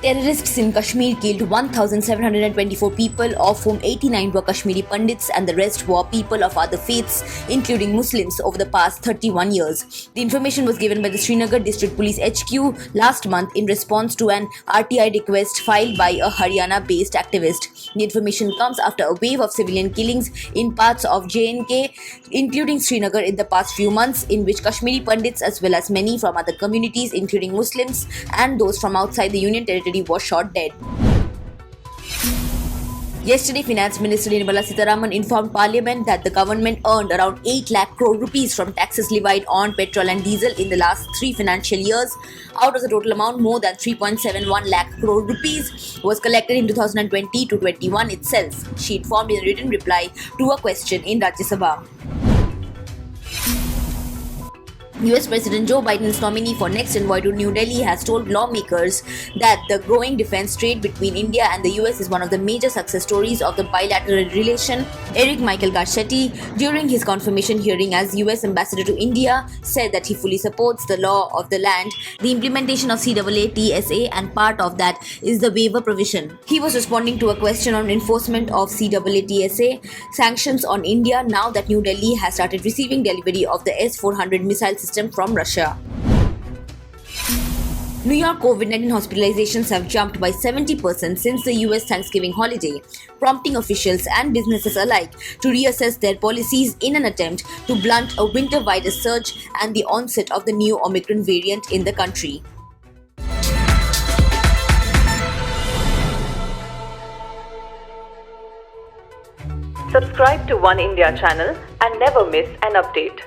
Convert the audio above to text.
Terrorists in Kashmir killed 1,724 people, of whom 89 were Kashmiri Pandits and the rest were people of other faiths, including Muslims, over the past 31 years. The information was given by the Srinagar District Police HQ last month in response to an RTI request filed by a Haryana-based activist. The information comes after a wave of civilian killings in parts of J&K, including Srinagar, in the past few months, in which Kashmiri Pandits as well as many from other communities, including Muslims and those from outside the Union Territory, was shot dead. Yesterday, Finance Minister Nirmala Sitharaman informed Parliament that the government earned around 8 lakh crore rupees from taxes levied on petrol and diesel in the last 3 financial years. Out of the total amount, more than 3.71 lakh crore rupees was collected in 2020 to 21 itself, she informed in a written reply to a question in Rajya Sabha. US President Joe Biden's nominee for next envoy to New Delhi has told lawmakers that the growing defense trade between India and the US is one of the major success stories of the bilateral relation. Eric Michael Garcetti, during his confirmation hearing as US Ambassador to India, said that he fully supports the law of the land, the implementation of CAA TSA, and part of that is the waiver provision. He was responding to a question on enforcement of CAA TSA sanctions on India now that New Delhi has started receiving delivery of the S-400 missile system from Russia. New York COVID-19 hospitalizations have jumped by 70% since the US Thanksgiving holiday, prompting officials and businesses alike to reassess their policies in an attempt to blunt a winter virus surge and the onset of the new Omicron variant in the country. Subscribe to One India channel and never miss an update.